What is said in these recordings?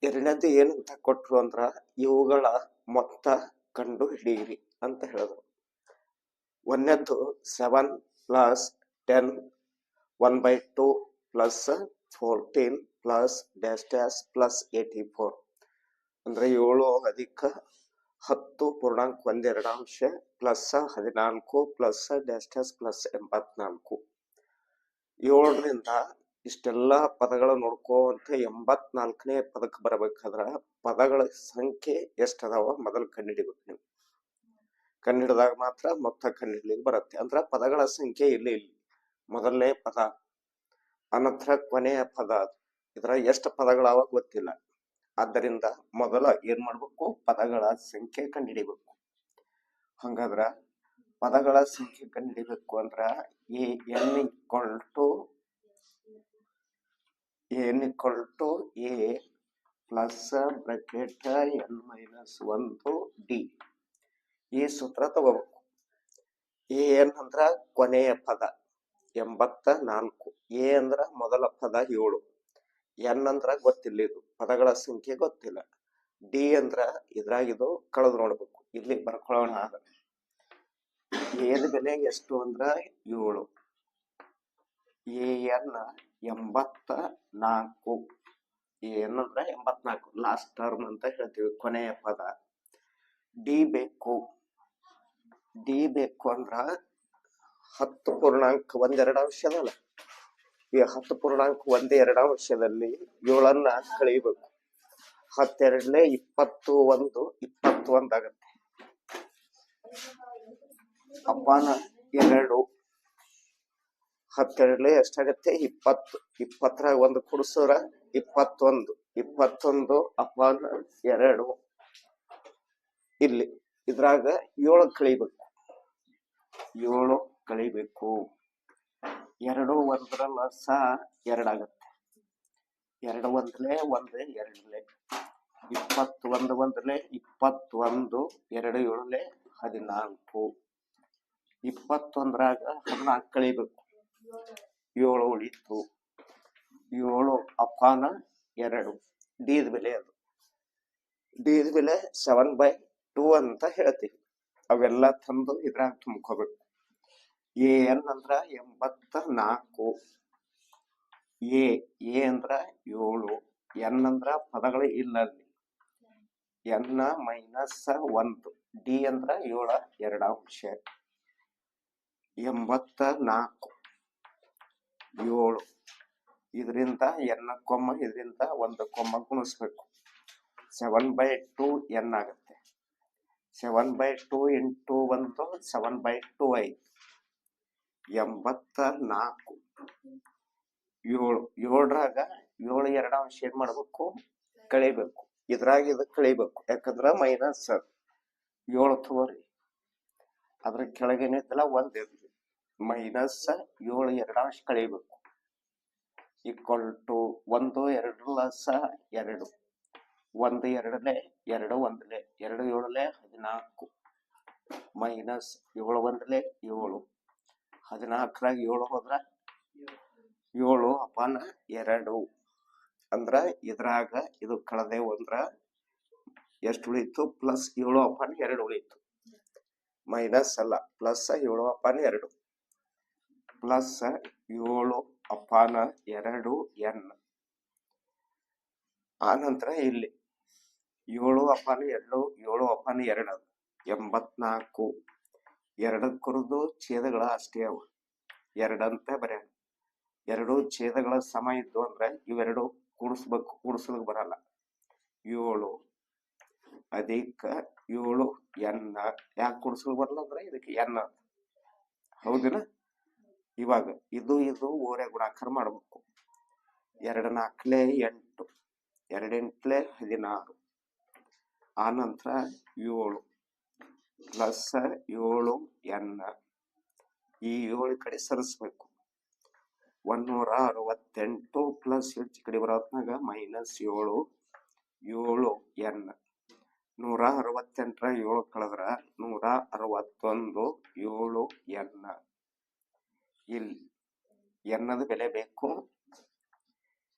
ಎರಡನೇದು ಏನಂತ ಕೊಟ್ರು ಅಂದ್ರ ಇವುಗಳ ಮೊತ್ತ ಕಂಡು ಹಿಡಿಯಿರಿ ಅಂತ ಹೇಳಿದ್ರು. ಒಂದನೇದ್ದು 7 + 10 1/2 + 14 + ಡ್ಯಾಶ್ ಡ್ಯಾಶ್ + 84 ಅಂದ್ರೆ 7 + 10 ಪೂರ್ಣಾಂಕ 1/2 plus 14 plus dash dash plus 84. 7ರಿಂದ ಇಷ್ಟೆಲ್ಲಾ ಪದಗಳ ನೋಡ್ಕೋಂತ 84ನೇ ಪದಕ್ಕೆ ಬರಬೇಕಾದ್ರ ಪದಗಳ ಸಂಖ್ಯೆ ಎಷ್ಟದಾವ ಮೊದಲು ಕಂಡುಹಿಡಿಬೇಕು ನೀವು. ಕಂಡುಹಿಡಿದಾಗ ಮಾತ್ರ ಮೊತ್ತ ಕಂಡುಹಿಡ್ಲಿಕ್ಕೆ ಬರುತ್ತೆ. ಅಂದ್ರ ಪದಗಳ ಸಂಖ್ಯೆ ಇಲ್ಲಿ ಮೊದಲನೇ ಪದ ಅನಂತರ ಕೊನೆಯ ಪದ. ಇದ್ರ ಎಷ್ಟು ಪದಗಳಾವ ಗೊತ್ತಿಲ್ಲ. ಆದ್ದರಿಂದ ಮೊದಲ ಏನ್ ಮಾಡ್ಬೇಕು, ಪದಗಳ ಸಂಖ್ಯೆ ಕಂಡುಹಿಡಿಬೇಕು. ಹಂಗಾದ್ರ ಪದಗಳ ಸಂಖ್ಯೆ ಕಂಡುಹಿಡಿಬೇಕು ಅಂದ್ರ n = a plus bracket n - 1 d. ಈ ಸೂತ್ರ ತಗೋಬೇಕು. ಏನ್ ಅಂದ್ರ ಕೊನೆಯ ಪದ 84, ಎ ಅಂದ್ರ ಮೊದಲ ಪದ 7, ಎನ್ ಅಂದ್ರ ಗೊತ್ತಿಲ್ಲ, ಇದು ಪದಗಳ ಸಂಖ್ಯೆ ಗೊತ್ತಿಲ್ಲ, ಡಿ ಅಂದ್ರ ಇದ್ರಾಗಿದು ಕಳೆದು ನೋಡ್ಬೇಕು. ಇಲ್ಲಿ ಬರ್ಕೊಳ್ಳೋಣ. ಏದ ಬೆಲೆ ಎಷ್ಟು ಅಂದ್ರ 7, ಏನ್ 84, ಏನ್ ಅಂದ್ರ 84 ಲಾಸ್ಟ್ ಟರ್ಮ್ ಅಂತ ಹೇಳ್ತೀವಿ, ಕೊನೆಯ ಪದ. ಡಿ ಬೇಕು ಅಂದ್ರ 10 ಪೂರ್ಣಾಂಕ 1/2 ಅದಲ್ಲ, ಈ 10 ಪೂರ್ಣಾಂಕ 1/2 7ನ್ನ ಕಳಿಬೇಕು. 12 21 21 ಆಗತ್ತೆ. ಅಪಾನ 2 12 ಎಷ್ಟಾಗತ್ತೆ 20, 20ರಾಗ 1 ಕೂಡಿಸಿದ್ರ 21, 21 ಅಪಾನ 2. ಇಲ್ಲಿ ಇದ್ರಾಗ 7 ಕಳಿಬೇಕು, 7 ಕಳಿಬೇಕು. 2 1ರ ಲಸ 2 ಆಗತ್ತೆ. 2 1 1 2 21 1 21, 2 7 14. 21ರಾಗ 14 ಕಳಿಬೇಕು, 7 ಉಳಿತು. 7 ಅಪಾನ 2 ಡಿದ ಬೆಲೆ. ಅದು ಡಿದ ಬೆಲೆ 7/2 ಅಂತ ಹೇಳ್ತೀವಿ. ಅವೆಲ್ಲ ತಂದು ಇದ್ರಾಗ ತುಂಬ್ಕೋಬೇಕು. ಏನ್ ಅಂದ್ರ 84, ಎ ಅಂದ್ರ 7, ಎನ್ ಅಂದ್ರ ಪದಗಳು ಇಲ್ಲ ಅಲ್ಲಿ, n - 1, ಡಿ ಅಂದ್ರ 7/2. 84 7 ಇದರಿಂದ ಇದರಿಂದ 1 ಗುಣಿಸ್ಬೇಕು. 7/2 n ಆಗತ್ತೆ. 7/2 × 1 7/2 ಆಯ್ತು. 84 7ರಾಗ 7 2 ಏನ್ ಮಾಡ್ಬೇಕು, ಕಳಿಬೇಕು. ಇದ್ರಾಗ ಇದು ಕಳಿಬೇಕು, ಯಾಕಂದ್ರ ಮೈನಸ್ 7 ತಗೋರಿ. ಅದ್ರ ಕೆಳಗೇನಿದ್ದಲ್ಲ 1 ಇರ್ಲಿ, -7 2 ಕಳಿಬೇಕು. = 1 2 ಲಸ 2, 1 2 2 1 2 7 14 -7 1 7, 14ರಾಗ 7 ಹೋದ್ರ 7 ಅಪಾನ 2. ಅಂದ್ರ ಇದ್ರಾಗ ಇದು ಕಳೆದೇವು ಅಂದ್ರ ಎಷ್ಟು ಉಳಿತು, +7 ಅಪಾನ 2 ಉಳಿತು. ಮೈನಸ್ ಅಲ್ಲ, +7 ಅಪಾನ 2 +7 ಅಪಾನ 2 n. ಆನಂತರ ಇಲ್ಲಿ 7 ಅಪಾನ 2 7 ಅಪಾನ 2 84. 2 ಕುರಿದು ಛೇದಗಳ ಅಷ್ಟೇ ಅವ, 2 ಅಂತ ಬರೆಯ. 2 ಛೇದಗಳ ಸಮ ಇದ್ದು ಅಂದ್ರೆ ಇವೆರಡು ಕೂಡಿಸ್ಬೇಕು, ಕೂಡಿಸ್ಲಿಕ್ಕೆ ಬರಲ್ಲ. 7 + 7 n. ಯಾಕೆ ಕೂಡಿಸ್ಲಿಕ್ಕೆ ಬರಲ್ಲ ಅಂದ್ರೆ ಇದಕ್ಕೆ n ಅಂತ, ಹೌದಿನ? ಇವಾಗ ಇದು ಓರೆ ಗುಣಾಕಾರ ಮಾಡ್ಬೇಕು. 2 4 8, 2 8 16. ಆನಂತರ 7 +7 n. ಈ 7 ಕಡೆ ಸರಿಸ್ಬೇಕು. 168 ಪ್ಲಸ್ ಹೆಚ್ಚು ಕಡೆ ಬರೋದ್ನಾಗ -7 7 n. 168ರ 7 ಕಳೆದ್ರ 161 7 n. ಇಲ್ಲಿ ಎನ್ನದ ಬೆಲೆ ಬೇಕು.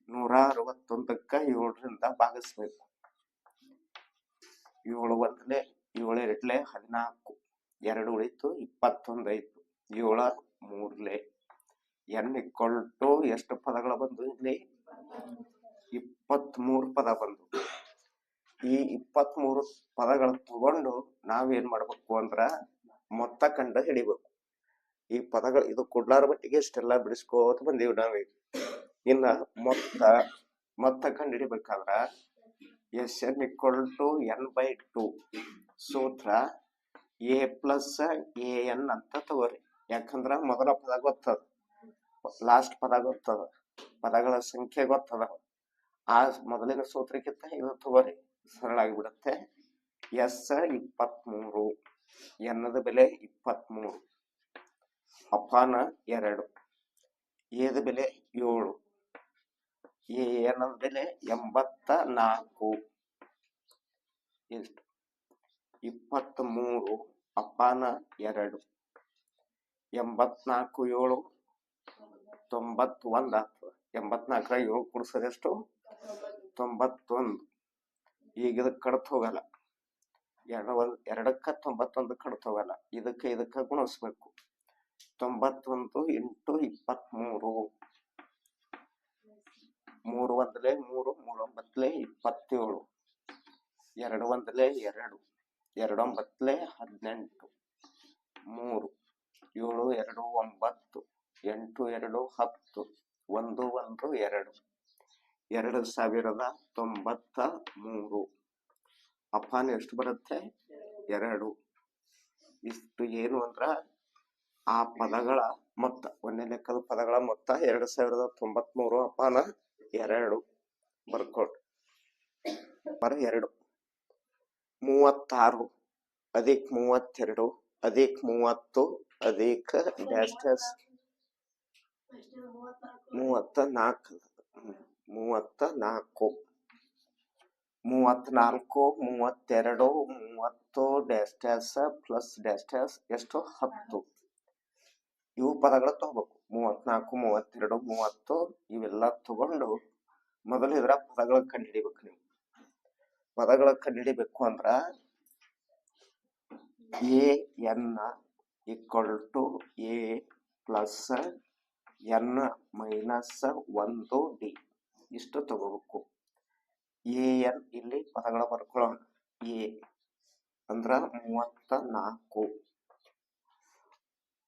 161ಕ್ಕ 7ರಿಂದ ಭಾಗಿಸ್ಬೇಕು. 7 ಒಂದ್ಲೆ 7 ಎರಡ್ಲೆ 14, 2 ಉಳಿತು 21 ಆಯ್ತು. 7 ಮೂರ್ಲೆ n ಈಕ್ವಲ್ ಟು ಎಷ್ಟು ಪದಗಳು ಬಂದು ಇಲ್ಲಿ 23 ಪದ ಬಂದು. ಈ 23 ಪದಗಳು ತಗೊಂಡು ನಾವೇನ್ ಮಾಡ್ಬೇಕು ಅಂದ್ರ ಮೊತ್ತ ಕಂಡು ಹಿಡಿಬೇಕು. ಈ ಪದಗಳು ಇದು ಕೊಡ್ಲಾರ ಮಟ್ಟಿಗೆ ಇಷ್ಟೆಲ್ಲ ಬಿಡಿಸ್ಕೋತ ಬಂದೀವಿ ನಾವೇ. ಇನ್ನ ಮೊತ್ತ ಕಂಡು ಹಿಡಿಬೇಕಾದ್ರ Sn ಈಕ್ವಲ್ ಟು n/2 ಸೂತ್ರ a ಪ್ಲಸ್ an ಅಂತ ತಗೋರಿ. ಯಾಕಂದ್ರ ಮೊದಲ ಪದ ಗೊತ್ತದ, ಲಾಸ್ಟ್ ಪದ ಗೊತ್ತದ, ಪದಗಳ ಸಂಖ್ಯೆ ಗೊತ್ತದ. ಆ ಮೊದಲಿನ ಸೂತ್ರಕ್ಕಿಂತ ಇದು ತಗೋರಿ, ಸರಳ ಆಗಿಬಿಡುತ್ತೆ. S 23, ಎನ್ನದ ಬೆಲೆ 23 ಅಪಾನ 2, ಏದ ಬೆಲೆ 7, ಏನದ ಬೆಲೆ 84, ಎಷ್ಟು 23 ಅಪಾನ 2, 84 7 91 ಆಗ್ತದೆ. 84 7 ಕೂಡಿಸೋದೆಷ್ಟು 91. ಈಗ ಇದಕ್ಕೆ ಕಡ್ತ ಹೋಗಲ್ಲ, 2ಕ್ಕ 91 ಕಡ್ತ ಹೋಗಲ್ಲ. ಇದಕ್ಕೆ ಗುಣಿಸ್ಬೇಕು. 91 ಇಂಟು 23, 3 ಒಂದಲೆ 3, 3 ಒಂಬತ್ತಲೆ 27, 2 ಒಂದಲೆ 2, 2 ಒಂಬತ್ತಲೆ 18, 3 7 2 9, 8 2 10, 1 1 2, 2093 ಅಪಾನ ಎಷ್ಟು ಬರುತ್ತೆ 2. ಇಷ್ಟು ಏನು ಅಂದ್ರ ಆ ಪದಗಳ ಮೊತ್ತ, ಒಂದನೇ ಲೆಕ್ಕದ ಪದಗಳ ಮೊತ್ತ 2093 ಅಪಾನ 2 ಬರ್ಕೊಟ್ ಬರ 2. 36 ಅಧಿಕ 32 ಅಧಿಕ 30 ಅಧಿಕ dash dash 34, 34 32 30 dash dash plus dash dash ಎಷ್ಟು 10. ಇವು ಪದಗಳು ತಗೋಬೇಕು. 34 32 30 ಇವೆಲ್ಲ ತಗೊಂಡು ಮೊದಲು ಇದ್ರ ಪದಗಳ ಕಂಡು ಹಿಡಿಬೇಕು. ನೀವು ಪದಗಳ ಕಂಡು ಹಿಡಿಬೇಕು ಅಂದ್ರ an equal to a plus n minus 1d ಇಷ್ಟು ತಗೋಬೇಕು. an ಇಲ್ಲಿ ಪದಗಳ ಬರ್ಕೊಳ್ಳೋಣ. a ಅಂದ್ರ 34,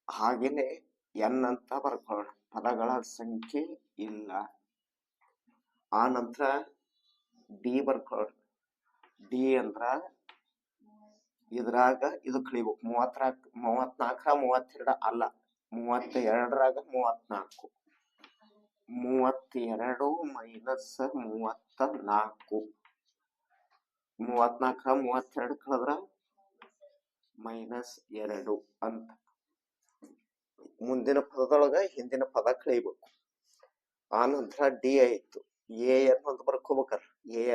ಹಾಗೇನೆ n ಅಂತ ಬರ್ಕೊಳ್ಳೋಣ, ಪದಗಳ ಸಂಖ್ಯೆ ಇಲ್ಲ. ಆ ನಂತರ d ಬರ್ಕೊಳ್ಳೋಣ. d ಅಂದ್ರ ಇದ್ರಾಗ ಇದು ಕಳಿಬೇಕು. 34 32 ಅಲ್ಲ, 32ರಾಗ 34, 32 ಮೈನಸ್ 34, 34 32 ಕಳೆದ್ರ -2 ಅಂತ. ಮುಂದಿನ ಪದದೊಳಗ ಹಿಂದಿನ ಪದ ಕಳಿಬೇಕು. ಆ ನಂತರ ಡಿ ಆಯ್ತು. an ಅಂತ ಬರ್ಕೋಬೇಕಾರ.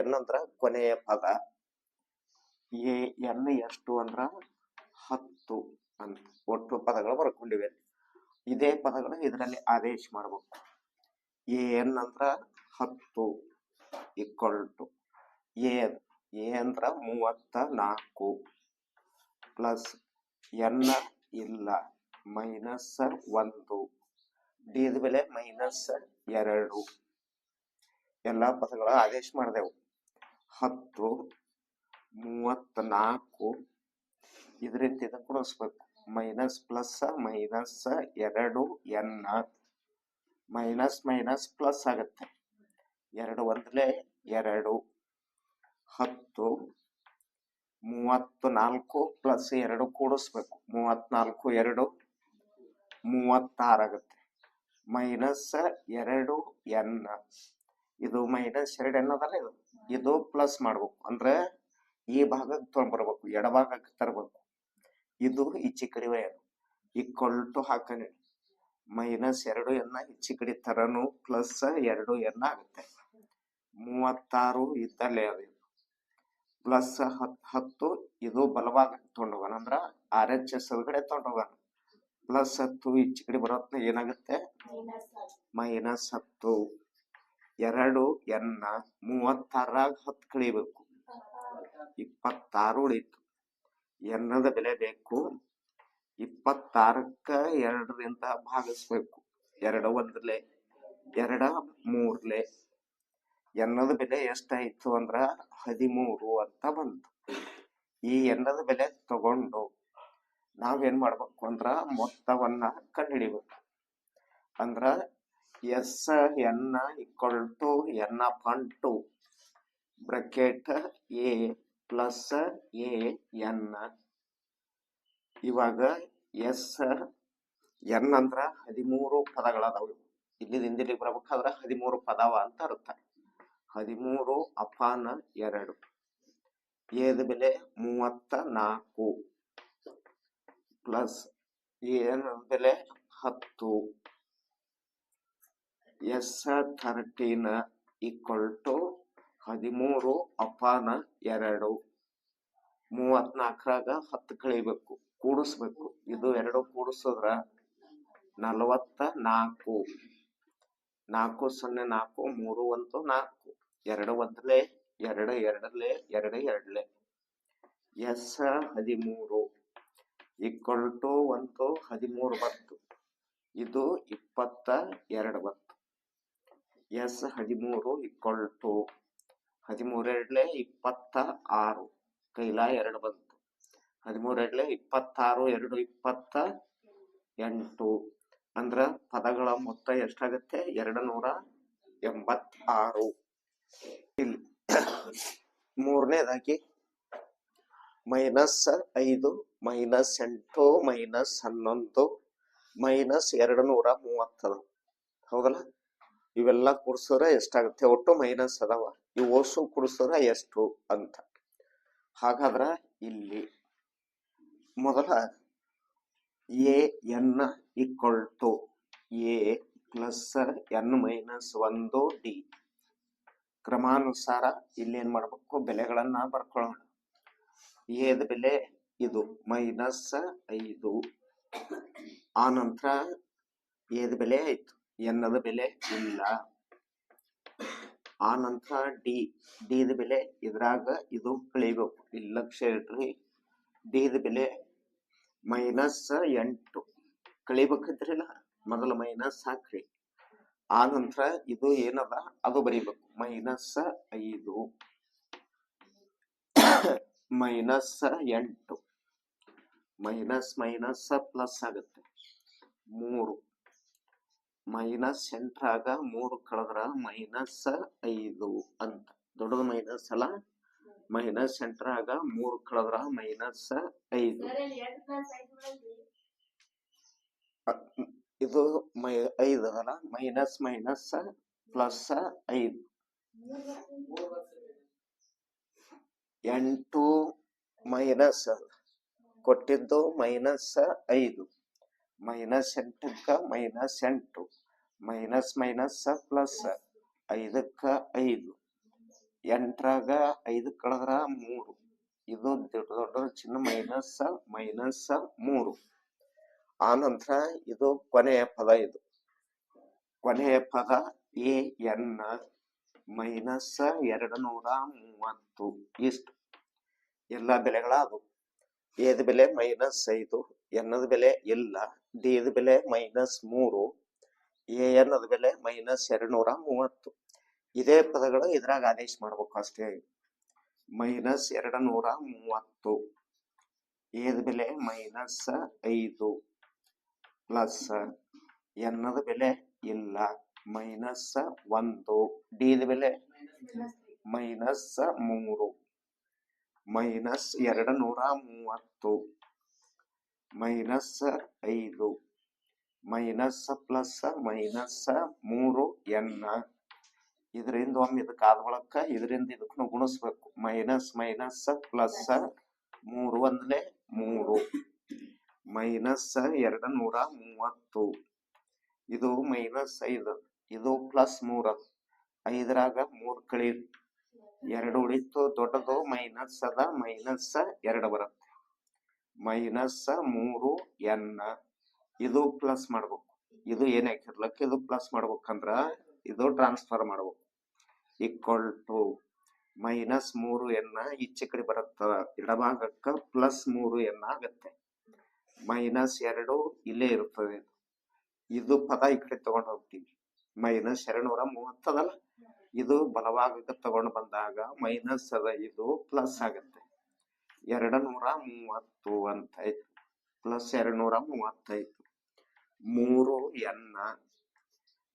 an ಅಂದ್ರ ಕೊನೆಯ ಪದ. an ಎಷ್ಟು ಅಂದ್ರ 10 ಅಂತ. ಒಟ್ಟು ಪದಗಳು ಬರ್ಕೊಂಡಿವೆ. ಇದೇ ಪದಗಳು ಇದರಲ್ಲಿ ಆದೇಶ ಮಾಡ್ಬೇಕು. an ಅಂದ್ರ 10 ಈಕ್ವಲ್ ಟು a ಅಂದ್ರ 34 ಪ್ಲಸ್ n ಇಲ್ಲ ಮೈನಸ್ 1, ಡಿ ಬೆಲೆ -2. ಎಲ್ಲಾ ಪದಗಳ ಆದೇಶ ಮಾಡಿದೆವು. 10 34 ಇದರಿಂದ ಇದನ್ನು ಗುಣಿಸ್ಬೇಕು. Minus plus minus 2n minus minus plus ಆಗುತ್ತೆ. 2 ಒಂದಲೆ 2, 10 34 ಪ್ಲಸ್ 2 ಕೂಡಿಸ್ಬೇಕು. 34 2 36 ಆಗುತ್ತೆ. ಮೈನಸ್ 2n ಇದು ಮೈನಸ್ 2n ಅದಲ್ಲ, ಇದು ಪ್ಲಸ್ ಮಾಡ್ಬೇಕು. ಅಂದ್ರೆ ಈ ಭಾಗಕ್ಕೆ ತೊಗೊಂಡ್ಬರ್ಬೇಕು, ಎಡಭಾಗಕ್ಕೆ ತರಬೇಕು. ಇದು ಈಚೆ ಕಡೆ ಈಕ್ವಲ್ ಟು ಹಾಕನೆ ಮೈನಸ್ 2n ಈಚೆ ಕಡೆ ತರನು ಪ್ಲಸ್ 2n ಆಗುತ್ತೆ. 36 ಇದ್ದಲ್ಲೇ ಅದು ಪ್ಲಸ್ 10 ಇದು ಬಲಭಾಗಕ್ಕೆ ತೊಗೊಂಡೋಗೋಣ. ಅಂದ್ರ RHS ಕಡೆ ತೊಗೊಂಡೋಗೋಣ. ಪ್ಲಸ್ 10 ಈಚೆ ಕಡೆ ಬರೋತ್ನ ಏನಾಗುತ್ತೆ -10. 2 ಎನ್ 36 10 ಕಳಿಬೇಕು 26 ಉಳಿತು. ಎನ್ನದ ಬೆಲೆ ಬೇಕು 26ಕ್ಕ 2ರಿಂದ ಭಾಗಿಸ್ಬೇಕು. 2 ಒಂದ್ಲೆ 2 ಮೂರ್ಲೆ ಎನ್ನದ ಬೆಲೆ ಎಷ್ಟಾಯ್ತು ಅಂದ್ರ 13 ಅಂತ ಬಂತು. ಈ ಎನ್ನದ ಬೆಲೆ ತಗೊಂಡು ನಾವೇನ್ ಮಾಡ್ಬೇಕು ಅಂದ್ರ ಮೊತ್ತವನ್ನ ಕಂಡುಹಿಡಿಬೇಕು. ಅಂದ್ರ S N equal to N upon 2 bracket A plus A N. ಇವಾಗ ಎಸ್ ಎನ್ ಅಂದ್ರ 13 ಪದಗಳದಾವು. ಇಲ್ಲಿಂದ ಇಲ್ಲಿಗೆ ಬರ್ಬೇಕಾದ್ರ 13 ಪದವ ಅಂತ ಅರ್ಥ. 13 ಅಪಾನ 2 ಏದ ಬೆಲೆ 34 ಪ್ಲಸ್ ಏನ ಬೆಲೆ 10 ಎಸ್ 13 ಈಕ್ವಲ್ ಟು 13 ಅಪಾನ 2. 34ರಾಗ 10 ಕಳಿಬೇಕು, ಕೂಡಿಸ್ಬೇಕು. ಇದು 2 ಕೂಡಿಸಿದ್ರ 44. 4 0 4 3 1 4 2 ಒಂದ್ಲೆ 2 ಎರಡಲೆ 2 ಎರಡ್ಲೆ ಎಸ್ 13 ಈಕ್ವಲ್ ಟು 1 13 ಬಂತು. ಇದು 22 ಬಂತು. ಎಸ್ 13 ಈಕ್ವಲ್ ಟು 13 ಎರಡ್ಲೆ 26 ಕೈಲ 2 ಬಂತು. 13 ಎರಡ್ಲೆ 26 2 28 ಅಂದ್ರ ಪದಗಳ ಮೊತ್ತ ಎಷ್ಟಾಗತ್ತೆ 286. ಇಲ್ಲಿ ಮೂರನೇದಾಗಿ -5 -8 -11 -230 ಹೌದಲ್ಲ. ಇವೆಲ್ಲ ಕೂಡಿಸಿದ್ರೆ ಎಷ್ಟಾಗುತ್ತೆ? ಒಟ್ಟು ಮೈನಸ್ ಅದಾವ. ಇವು ಓಸು ಕೂಡಿಸಿದ್ರೆ ಎಷ್ಟು ಅಂತ. ಹಾಗಾದ್ರ ಇಲ್ಲಿ ಮೊದಲ a n equal to a plus n minus 1 d. ಕ್ರಮಾನುಸಾರ ಇಲ್ಲಿ ಏನ್ ಮಾಡ್ಬೇಕು? ಬೆಲೆಗಳನ್ನ ಬರ್ಕೊಳ್ಳೋಣ. ಎದ ಬೆಲೆ ಇದು -5. ಆ ನಂತರ ಎದ ಬೆಲೆ ಆಯ್ತು, ಎನ್ನದ ಬೆಲೆ ಇಲ್ಲ. ಆ ನಂತರ ಡಿದ ಬೆಲೆ ಇದ್ರಾಗ ಇದು ಕಳಿಬೇಕು. ಇಲ್ಲಿ ಲಕ್ಷ ಇಟ್ರಿ. ಡಿದ ಬೆಲೆ -8 ಕಳಿಬೇಕಿದ್ರಿಲ್ಲ, ಮೊದಲು ಮೈನಸ್ ಹಾಕ್ರಿ. ಆ ನಂತರ ಇದು ಏನದ ಅದು ಬರಿಬೇಕು. -5 -8 ಮೈನಸ್ ಮೈನಸ್ ಪ್ಲಸ್ ಆಗುತ್ತೆ 3. -8ರಾಗ 3 ಕಳೆದ್ರ -5 ಅಂತ. ದೊಡ್ಡದು ಮೈನಸ್ ಅಲ್ಲ. -8ರಾಗ 3 ಕಳೆದ್ರ -5. ಇದು 5 ಅದಲ್ಲ. Minus minus plus 5. 8 ಮೈನಸ್ ಕೊಟ್ಟಿದ್ದು -5 -8ಕ್ಕ -8 ಮೈನಸ್ ಮೈನಸ್ ಪ್ಲಸ್ 5ಕ್ಕ 5. 8ರಾಗ 5 ಕಳೆದ್ರ 3. ಇದು ದೊಡ್ಡ ಚಿನ್ನ ಮೈನಸ್ ಮೈನಸ್ 3. ಆ ನಂತರ ಇದು ಕೊನೆಯ ಪದ. ಇದು ಕೊನೆಯ ಪದ ಎ ಎನ್ -230. ಇಷ್ಟು ಎಲ್ಲ ಬೆಲೆಗಳಾದವು. ಎದ ಬೆಲೆ -5, ಎನ್ನದ ಬೆಲೆ ಇಲ್ಲ, ಡಿದ ಬೆಲೆ -3, ಎ ಎನ್ನದ ಬೆಲೆ -230. ಇದೇ ಪದಗಳು ಇದ್ರಾಗ ಆದೇಶ ಮಾಡ್ಬೇಕು ಅಷ್ಟೇ. -230 ಎದ ಬೆಲೆ -5 ಪ್ಲಸ್ ಎನ್ನದ ಬೆಲೆ ಇಲ್ಲ -1, ಡಿದ ಬೆಲೆ -3 -230 -5 ಮೈನಸ್ ಪ್ಲಸ್ -3 ಎನ್. ಇದರಿಂದ ಒಮ್ಮೆ ಇದಕ್ಕೆ ಆದ ಬಳಕ ಇದರಿಂದ ಇದಕ್ಕೂ ಗುಣಿಸ್ಬೇಕು. ಮೈನಸ್ ಮೈನಸ್ ಪ್ಲಸ್ 3 ಒಂದ್ಲೆ 3 -230. ಇದು -5, ಇದು +3. 5ರಾಗ 3 ಕಳೀರಿ, 2 ಉಳಿತು. ದೊಡ್ಡದು ಮೈನಸ್ ಅದ, -2 ಬರುತ್ತೆ. -3 ಎನ್. ಇದು ಪ್ಲಸ್ ಮಾಡ್ಬೇಕು. ಇದು ಏನ್ ಹಾಕಿರ್ಲಕ್ಕ ಇದು ಪ್ಲಸ್ ಮಾಡ್ಬೇಕಂದ್ರ ಇದು ಟ್ರಾನ್ಸ್ಫರ್ ಮಾಡ್ಬೇಕು. ಈಕ್ವಲ್ ಟು -3n ಈಚೆ ಕಡೆ ಬರುತ್ತ ಎಡಭಾಗಕ್ಕ +3n ಆಗತ್ತೆ. -2 ಇಲ್ಲೇ ಇರುತ್ತದೆ. ಇದು ಪದ ಈ ಕಡೆ ತಗೊಂಡು ಹೋಗ್ತೀವಿ. -230 ಅದಲ್ಲ, ಇದು ಬಲಭಾಗಕ್ಕೆ ತಗೊಂಡು ಬಂದಾಗ ಮೈನಸ್ ಅದ, ಇದು ಪ್ಲಸ್ ಆಗತ್ತೆ. 230 ಅಂತ ಆಯ್ತು, +230 3n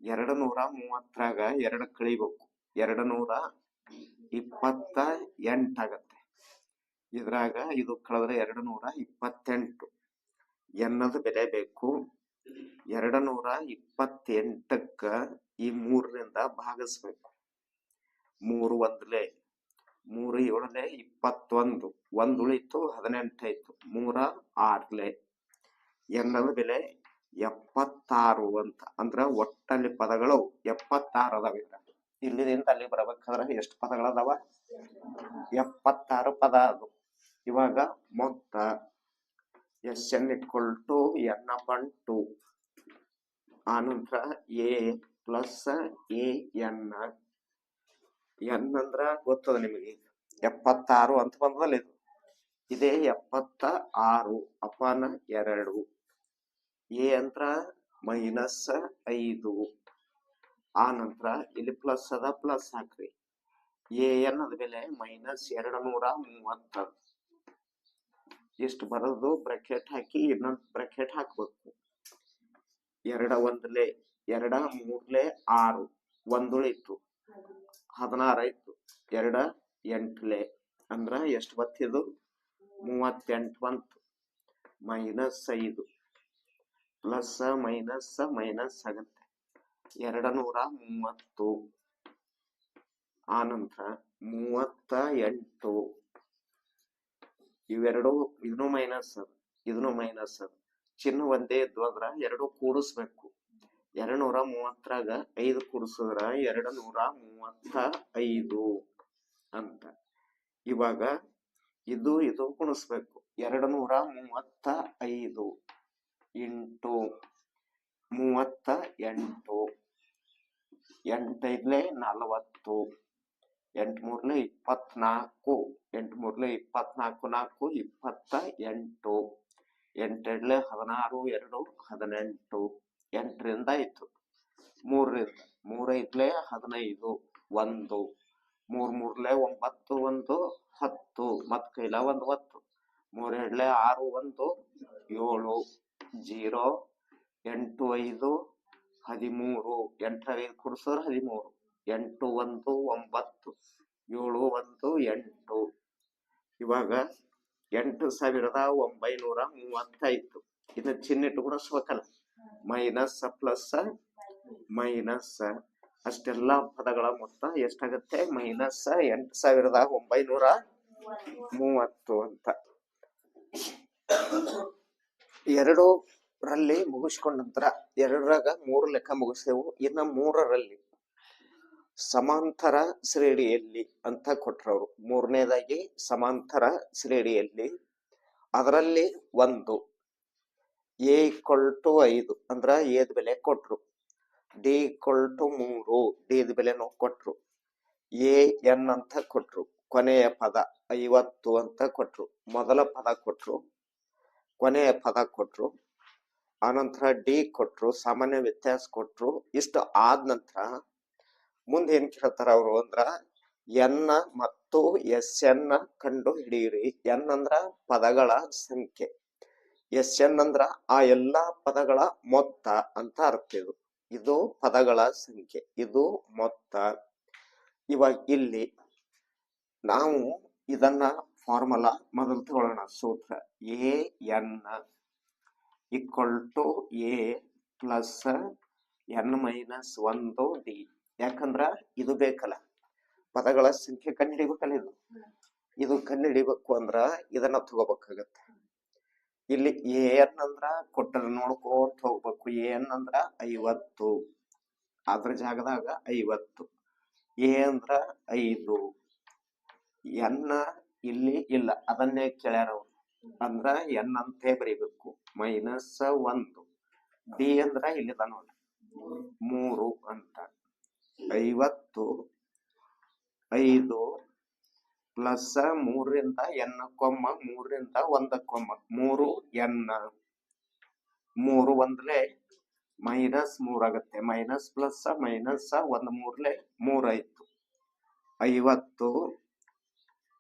230ರಾಗ 2 ಕಳಿಬೇಕು, 228 ಆಗತ್ತೆ. ಇದ್ರಾಗ ಇದು ಕಳೆದ್ರೆ 228. ಎನ್ನದ ಬೆಲೆ ಬೇಕು. 228ಕ್ಕ ಈ 3ರಿಂದ ಭಾಗಿಸ್ಬೇಕು. 3 1 3 7 21, 1 ಉಳಿತು, 18 ಆಯ್ತು. 3 6 ಎನ್ನದ ಬೆಲೆ 76 ಅಂತ. ಅಂದ್ರ ಒಟ್ಟಲ್ಲಿ ಪದಗಳು 76 ಅದಾವ. ಇಲ್ಲಿದಿಂದ ಅಲ್ಲಿ ಬರ್ಬೇಕಾದ್ರೆ ಎಷ್ಟು ಪದಗಳದಾವ? 76 ಪದ ಅದು. ಇವಾಗ ಮೊತ್ತ Sn = n/2. ಆನಂತರ a + an. n ಅಂದ್ರ ಗೊತ್ತದ ನಿಮಗೆ, 76 ಅಂತ ಬಂದಲ್ಲ. ಇದೇ 76 ಅಪಾನ 2. a ಅಂದ್ರ -5. ಆನಂತರ ಇಲ್ಲಿ ಪ್ಲಸ್ ಅದ, ಪ್ಲಸ್ ಹಾಕ್ರಿ. an ಅದ ಬೆಲೆ -230. ಇಷ್ಟು ಬರೋದು ಬ್ರಾಕೆಟ್ ಹಾಕಿ ಇನ್ನೊಂದು ಬ್ರಾಕೆಟ್ ಹಾಕ್ಬೇಕು. 2 1 2 3 6, 1 ಉಳಿತು, 16 ಆಯ್ತು. 2 8 ಅಂದ್ರ ಎಷ್ಟು ಬತ್ತಿದು? 38 ಬಂತು. -5 ಪ್ಲಸ್ ಮೈನಸ್ ಆಗತ್ತೆ. 230. ಆನಂತರ 38. ಇವೆರಡು, ಇದನ್ನು ಮೈನಸ್ ಅದ, ಇದನ್ನು ಮೈನಸ್ ಅದ. ಚಿಹ್ನೆ ಒಂದೇ ಇದ್ವು ಅಂದ್ರ 2 ಕೂಡಿಸ್ಬೇಕು. 230ರಾಗ 5 ಕೂಡಿಸಿದ್ರ 235 ಅಂತ. ಇವಾಗ ಇದು ಗುಣಿಸ್ಬೇಕು. 235 ಇಂಟು 38. 8 5 40, 8 3 24, 8 3 24, 4 28, 8 2 16, 2 18. 8ರಿಂದ ಆಯ್ತು. 3ರಿಂದ 3 5 15, 1 3 3 9, 1 10, ಮತ್ ಕೈಲ 1 10. 3 2 6, 1 7, 0 8 5 13. 8 5 ಕೂಡಿಸಿದ್ರೆ 13. 8 1 9, 7 1 8. ಇವಾಗ 8930 ಆಯ್ತು. ಇದನ್ನ ಚಿಹ್ನಿಟ್ಟು ಗುಣಿಸ್ಬೇಕಲ್ಲ, ಮೈನಸ್ ಪ್ಲಸ್ ಮೈನಸ್. ಅಷ್ಟೆಲ್ಲ ಪದಗಳ ಮೊತ್ತ ಎಷ್ಟಾಗತ್ತೆ? -8930 ಅಂತ. 2ರಲ್ಲಿ ಮುಗಿಸ್ಕೊಂಡ ನಂತರ 2ರಾಗ 3 ಲೆಕ್ಕ ಮುಗಿಸ್ತೇವು. ಇನ್ನ 3ರಲ್ಲಿ ಸಮಾಂತರ ಶ್ರೇಣಿಯಲ್ಲಿ ಅಂತ ಕೊಟ್ರವ್ರು. 3ನೇದಾಗಿ ಸಮಾಂತರ ಶ್ರೇಣಿಯಲ್ಲಿ, ಅದರಲ್ಲಿ ಒಂದು a = 5 ಅಂದ್ರ ಎದ್ ಬೆಲೆ ಕೊಟ್ರು. d = 3, ಡ್ ಬೆಲೆನೂ ಕೊಟ್ರು. an ಅಂತ ಕೊಟ್ರು. ಕೊನೆಯ ಪದ 50 ಅಂತ ಕೊಟ್ರು. ಮೊದಲ ಪದ ಕೊಟ್ರು, ಕೊನೆಯ ಪದ ಕೊಟ್ರು. ಆನಂತರ d ಕೊಟ್ರು, ಸಾಮಾನ್ಯ ವ್ಯತ್ಯಾಸ ಕೊಟ್ರು. ಇಷ್ಟು ಆದ ನಂತರ ಮುಂದೆ ಏನ್ ಕೇಳ್ತಾರ ಅವರು ಅಂದ್ರ n ಮತ್ತು Sn ಕಂಡು ಹಿಡಿಯಿರಿ. n ಅಂದ್ರ ಪದಗಳ ಸಂಖ್ಯೆ, Sn ಅಂದ್ರ ಆ ಎಲ್ಲಾ ಪದಗಳ ಮೊತ್ತ ಅಂತ ಅರ್ಥ. ಇದು ಪದಗಳ ಸಂಖ್ಯೆ, ಇದು ಮೊತ್ತ. ಇವಾಗ ಇಲ್ಲಿ ನಾವು ಇದನ್ನ ಫಾರ್ಮುಲಾ ಮೊದಲು ತಗೊಳ್ಳೋಣ. ಸೂತ್ರ an = a + n-1d. ಯಾಕಂದ್ರ ಇದು ಬೇಕಲ್ಲ, ಪದಗಳ ಸಂಖ್ಯೆ ಕಂಡುಹಿಡಿಬೇಕಲ್ಲ. ಇದು ಕಂಡುಹಿಡಿಬೇಕು ಅಂದ್ರ ಇದನ್ನ ತಗೋಬೇಕಾಗತ್ತೆ. ಇಲ್ಲಿ an ಅಂದ್ರ ಕೊಟ್ಟರ ನೋಡ್ಕೋತ ಹೋಗ್ಬೇಕು. an ಅಂದ್ರ 50, ಅದ್ರ ಜಾಗದಾಗ 50. a ಅಂದ್ರ 5, n ಇಲ್ಲಿ ಇಲ್ಲ, ಅದನ್ನೇ ಕೇಳ್ಯಾರ ಅವ್ರು. ಅಂದ್ರ n ಅಂತೇ ಬರೀಬೇಕು. -1. d ಅಂದ್ರ ಇಲ್ಲಿದ ನೋಡಿ 3 ಅಂತ. 50 5 ಪ್ಲಸ್ 3ರಿಂದ n ಕೊಮ್ಮ 3ರಿಂದ 1 ಕೊಮ್ಮ 3 n 3 ಒಂದ್ಲೆ -3 ಆಗುತ್ತೆ. ಮೈನಸ್ ಪ್ಲಸ್ ಮೈನಸ್ 1 3ಲೆ 3 ಆಯ್ತು. 50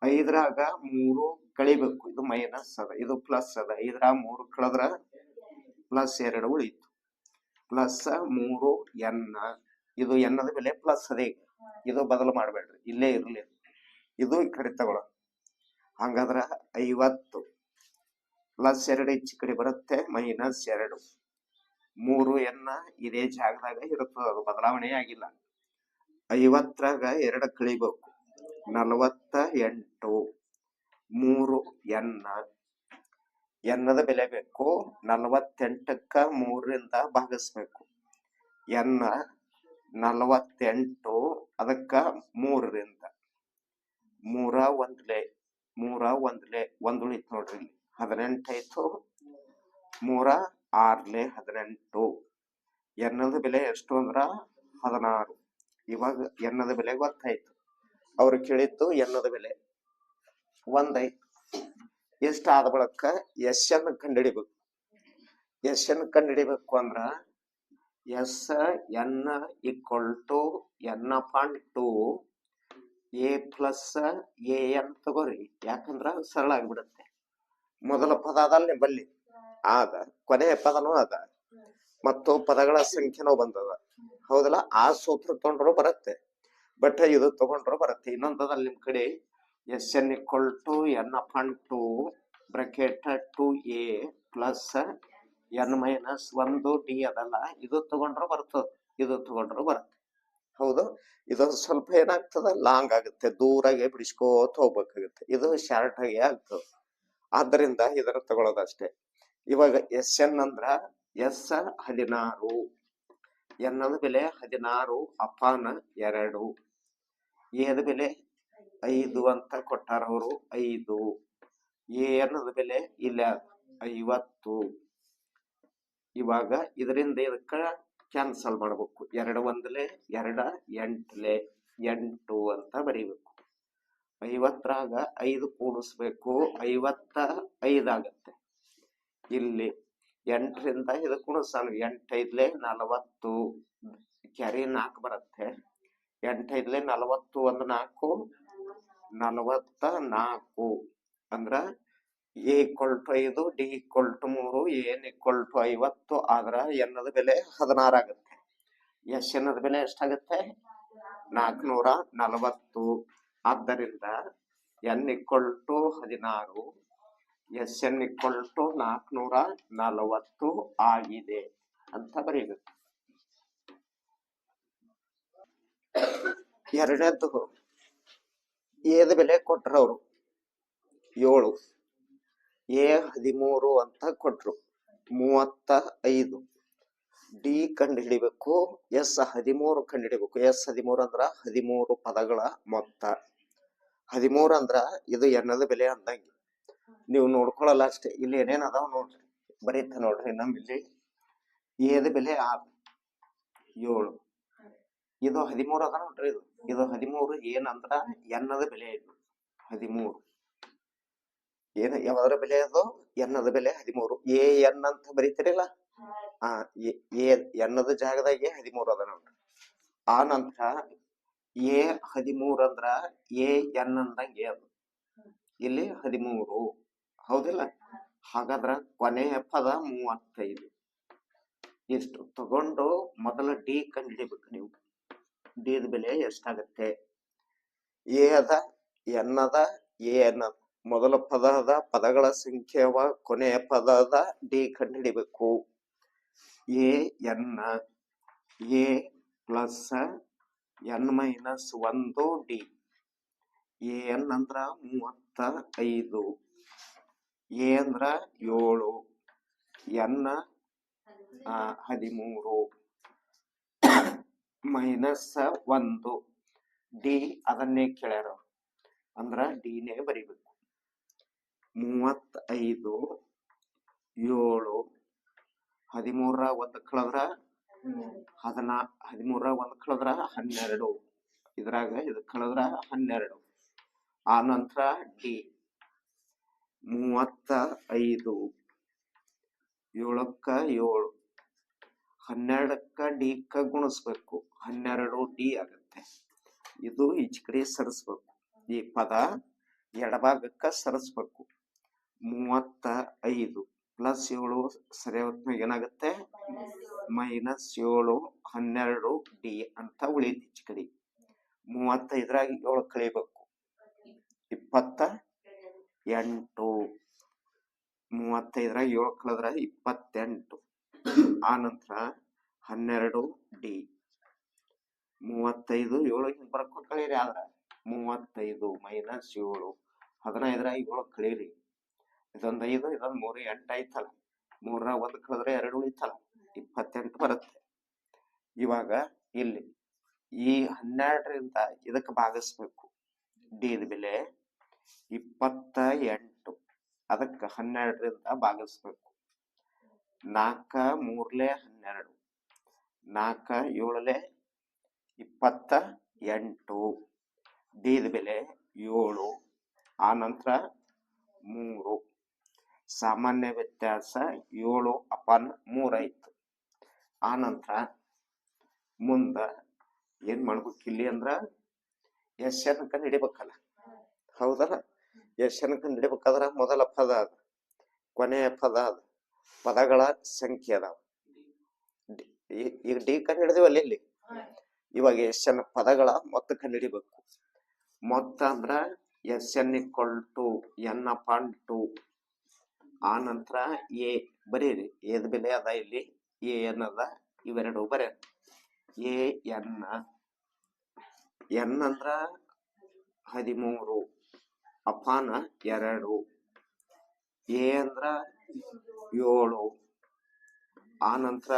5ರಾಗ 3 ಕಳಿಬೇಕು. ಇದು ಮೈನಸ್ ಅದ, ಇದು ಪ್ಲಸ್ ಅದ. 5ರಾಗ 3 ಕಳೆದ್ರ ಪ್ಲಸ್ 2 ಉಳಿತು. Plus 3 n. ಇದು ಎನ್ನದ ಬೆಲೆ ಪ್ಲಸ್ ಅದೇ. ಇದು ಬದಲು ಮಾಡಬೇಡ್ರಿ, ಇಲ್ಲೇ ಇರ್ಲಿ. ಇದು ಈ ಕಡೆ ತಗೊಳ. ಹಂಗಾದ್ರ 50 ಪ್ಲಸ್ 2 ಈಚೆ ಕಡೆ ಬರುತ್ತೆ, ಮೈನಸ್ 2. 3 n ಇದೇ ಜಾಗದಾಗ ಇರುತ್ತದೆ, ಅದು ಬದಲಾವಣೆ ಆಗಿಲ್ಲ. 50ರಾಗ 2 ಕಳಿಬೇಕು, 48. 3 n. ಎನ್ನದ ಬೆಲೆ ಬೇಕು. 48ಕ್ಕ 3ರಿಂದ ಭಾಗಿಸ್ಬೇಕು. n 48, ಅದಕ್ಕ 3ರಿಂದ 3 ಒಂದ್ಲೆ 1 ಉಳಿತು ನೋಡ್ರಿ. 18 ಆಯ್ತು. 3 6ಲೆ 18. ಎನ್ನದ ಬೆಲೆ ಎಷ್ಟು ಅಂದ್ರ 16. ಇವಾಗ ಎನ್ನದ ಬೆಲೆ ಗೊತ್ತಾಯ್ತು. ಅವ್ರು ಕೇಳಿದ್ದು ಎನ್ನದ ಬೆಲೆ 1 ಆಯ್ತು. ಎಷ್ಟು ಆದ ಬಳಕ ಎಸ್ ಅನ್ನು ಕಂಡುಹಿಡಿಬೇಕು. ಎಸ್ ಅನ್ನು ಕಂಡುಹಿಡಿಬೇಕು ಅಂದ್ರ S N equal to n/2 a plus A N ತಗೋರಿ. ಯಾಕಂದ್ರ ಸರಳ ಆಗ್ಬಿಡುತ್ತೆ. ಮೊದಲ ಪದ ಅದಲ್ಲ ನಿಮ್ಮಲ್ಲಿ, ಆದ ಕೊನೆಯ ಪದನೂ ಅದ, ಮತ್ತು ಪದಗಳ ಸಂಖ್ಯೆನೂ ಬಂದದ. ಹೌದಲ್ಲ? ಆ ಸೂತ್ರ ತಗೊಂಡ್ರು ಬರುತ್ತೆ, ಬಟ್ ಇದು ತಗೊಂಡ್ರು ಬರುತ್ತೆ. ಇನ್ನೊಂದದಲ್ಲಿ ನಿಮ್ ಕಡೆ S N equal to n/2 bracket 2a plus n-1 D ಅದಲ್ಲ. ಇದು ತಗೊಂಡ್ರು ಬರ್ತದ, ಇದು ತಗೊಂಡ್ರು ಬರುತ್ತೆ. ಹೌದು, ಇದು ಸ್ವಲ್ಪ ಏನಾಗ್ತದ, ಲಾಂಗ್ ಆಗುತ್ತೆ, ದೂರಾಗೆ ಬಿಡಿಸ್ಕೋತ ಹೋಗ್ಬೇಕಾಗುತ್ತೆ. ಇದು ಶಾರ್ಟ್ ಆಗಿ ಆಗ್ತದೆ. ಆದ್ದರಿಂದ ಇದನ್ನ ತಗೊಳ್ಳೋದಷ್ಟೇ. ಇವಾಗ ಎಸ್ ಎನ್ ಅಂದ್ರ ಎಸ್ 16, ಎನ್ನದ ಬೆಲೆ 16 ಅಪಾನ 2. ಎದ ಬೆಲೆ 5 ಅಂತ ಕೊಟ್ಟಾರ ಅವರು, 5. ಎ ಅನ್ನದ ಬೆಲೆ ಇಲ್ಲ 50. ಇವಾಗ ಇದರಿಂದ ಇದಕ್ಕ ಕ್ಯಾನ್ಸಲ್ ಮಾಡ್ಬೇಕು. 2 ಒಂದ್ಲೆ 2 8ಲೆ 8 ಅಂತ ಬರೀಬೇಕು. 50ರಾಗ 5 ಕೂಡಿಸ್ಬೇಕು, 55 ಆಗತ್ತೆ. ಇಲ್ಲಿ 8ರಿಂದ ಇದು ಕೂಡಿಸೋಣ. 8 5ಲೆ 40, ಕ್ಯಾರಿ 4 ಬರುತ್ತೆ. 8 5ಲೆ 40, 1 4 44. ಅಂದ್ರ A equal to 5, D equal to 3, N equal to 50 ಆದ್ರ ಎನ್ನದ ಬೆಲೆ 16 ಆಗುತ್ತೆ. ಎಸ್ ಎನ್ನದ ಬೆಲೆ ಎಷ್ಟಾಗುತ್ತೆ? 440. ಆದ್ದರಿಂದ N equal to 16, S N equal to 440 ಆಗಿದೆ ಅಂತ ಬರೀಬೇಕು. ಎರಡನೇದ್ದು ಎದ ಬೆಲೆ ಕೊಟ್ರು ಅವರು 7, ಎ 13 ಅಂತ ಕೊಟ್ರು 35. ಡಿ ಕಂಡು ಹಿಡಿಬೇಕು, ಎಸ್ 13 ಕಂಡು ಹಿಡಿಬೇಕು. ಎಸ್ 13 ಅಂದ್ರ 13 ಪದಗಳ ಮೊತ್ತ. 13 ಅಂದ್ರ ಇದು ಎನ್ನದ ಬೆಲೆ ಅಂದಂಗೆ. ನೀವು ನೋಡ್ಕೊಳಲ್ಲ ಅಷ್ಟೇ. ಇಲ್ಲಿ ಏನೇನ್ ಅದಾವ ನೋಡ್ರಿ, ಬರೀತ ನೋಡ್ರಿ. ನಮ್ಮಲ್ಲಿ ಎದ ಬೆಲೆ 7, ಇದು 13 ಅದ ನೋಡ್ರಿ. ಇದು 13 ಏನಂದ್ರ ಎನ್ನದ ಬೆಲೆ. ಇದು 13 ಏನ ಯಾವ್ದ್ರ ಬೆಲೆ? ಅದು ಎನ್ನದ ಬೆಲೆ 13. ಎ ಎನ್ ಅಂತ ಬರೀತಿರಿಲ್ಲ, ಎನ್ನದ ಜಾಗದಾಗೆ 13 ಅದ ನೋಡ್ರಿ. ಆ ನಂತರ ಎ 13 ಅಂದ್ರ ಎ ಎನ್ ಅಂದಂಗೆ ಅದು. ಇಲ್ಲಿ 13, ಹೌದಿಲ್ಲ? ಹಾಗಾದ್ರ ಕೊನೆಯ ಪದ 35. ಇಷ್ಟು ತಗೊಂಡು ಮೊದಲ ಡಿ ಕಂಡು ಹಿಡಿಬೇಕು ನೀವು. ಡಿ ದ ಬೆಲೆ ಎಷ್ಟಾಗತ್ತೆ? ಎ ಅದ, ಎನ್ ಅದ, ಎ ಎನ್ ಅದ. ಮೊದಲ ಪದದ ಪದಗಳ ಸಂಖ್ಯೆವ, ಕೊನೆಯ ಪದದ ಡಿ ಕಂಡು ಹಿಡಿಬೇಕು. A N, A plus n-1 D. A N ಅಂದ್ರ 35, ಎ ಅಂದ್ರ 7, ಎನ್ 13 -1 ಡಿ. ಅದನ್ನೇ ಕೇಳ್ಯಾರ, ಅಂದ್ರ ಡಿನೇ ಬರಿಬೇಕು. 35, 7, 13 1 ಕಳೆದ್ರ 12. ಇದ್ರಾಗ ಇದು ಕಳೆದ್ರ 12. ಆ ನಂತರ ಡಿ 35. 7ಕ್ಕ 7. 12ಕ್ಕ ಡಿಕ್ಕ ಗುಣಿಸ್ಬೇಕು, 12 ಡಿ ಆಗುತ್ತೆ. ಇದು ಈಚ ಕಡೆ ಸರಿಸ್ಬೇಕು, ಈ ಪದ ಎಡಭಾಗಕ್ಕ ಸರಿಸ್ಬೇಕು. 35 ಪ್ಲಸ್ 7 ಸರಿ ಹೊತ್ನಾಗ ಏನಾಗುತ್ತೆ -7. 12 ಡಿ ಅಂತ ಉಳಿತು ಈಚ ಕಡೆ. 35ರಾಗ 7 ಕಳಿಬೇಕು, 28. 35ರಾಗ 7 ಕಳೆದ್ರ 28. ಆ ನಂತರ 12 ಡಿ 35 7 ಹಿಂಗ್ ಬರ್ಕೊಂಡು ಕಳೀರಿ. ಆದ್ರ 35 -7. 15ರಾಗ 7 ಕಳೀರಿ. ಇದೊಂದು 5, ಇದೊಂದು 3, 8 ಆಯ್ತಲ್ಲ. 3ರಾಗ 1 ಕಳೆದ್ರೆ 2 ಉಳಿತಲ್ಲ, 28 ಬರುತ್ತೆ. ಇವಾಗ ಇಲ್ಲಿ ಈ 12ರಿಂದ ಇದಕ್ಕೆ ಭಾಗಿಸ್ಬೇಕು. ಡಿ ದ ಬೆಲೆ 28, ಅದಕ್ಕೆ 12ರಿಂದ ಭಾಗಿಸ್ಬೇಕು. 4 3 12, 4 7 28. ಡಿ ದ ಬೆಲೆ 7. ಆ ನಂತರ 3. ಸಾಮಾನ್ಯ ವ್ಯತ್ಯಾಸ 7/3 ಆಯ್ತು. ಆ ನಂತರ ಮುಂದ ಏನ್ ಮಾಡ್ಬೇಕು ಇಲ್ಲಿ ಅಂದ್ರ ಎಸ್ ಎನ್ ಕಂಡು ಹಿಡಿಬೇಕಲ್ಲ, ಹೌದಲ್ಲ? ಎಸ್ ಎನ್ ಕಂಡು ಹಿಡಿಬೇಕಾದ್ರ ಮೊದಲ ಪದ ಅದ, ಕೊನೆಯ ಪದ ಅದ, ಪದಗಳ ಸಂಖ್ಯೆ ಅದಾವ. ಈಗ ಡಿ ಕಂಡು ಹಿಡಿದಿವಲ್ಲ ಇಲ್ಲಿ. ಇವಾಗ ಎಸ್ ಎನ್ ಪದಗಳ ಮೊತ್ತ ಕಂಡು ಹಿಡಿಬೇಕು. ಮೊತ್ತ ಅಂದ್ರ ಎಸ್ ಎನ್ = n/2. ಆ ನಂತರ ಎ ಬರೀರಿ, ಎದ ಬೆಲೆ ಅದ ಇಲ್ಲಿ, ಎ ಎನ್ ಅದ, ಇವೆರಡು ಬರೀ. ಎ ಎನ್ ಅಂದ್ರ 13/2. ಎ ಅಂದ್ರ 7. ಆ ನಂತರ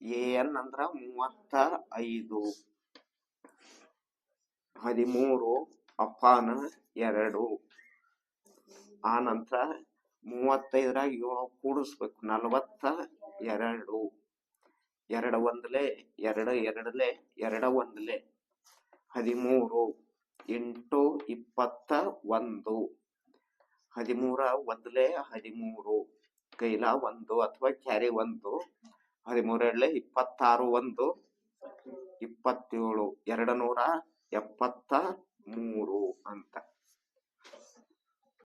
ಎ ಎನ್ ಅಂದ್ರ 35. 13/2. ಆ ನಂತರ 35ರಾಗ 7 ಕೂಡಿಸ್ಬೇಕು, 42. 2 ಒಂದ್ಲೆ 2 2ಲೆ 2 1ಲೆ 13 × 21. 13 1ಲೆ 13, ಕೈಲ 1 ಅಥವಾ ಕ್ಯಾರಿ 1. 13 26, 1 27, 273 ಅಂತ.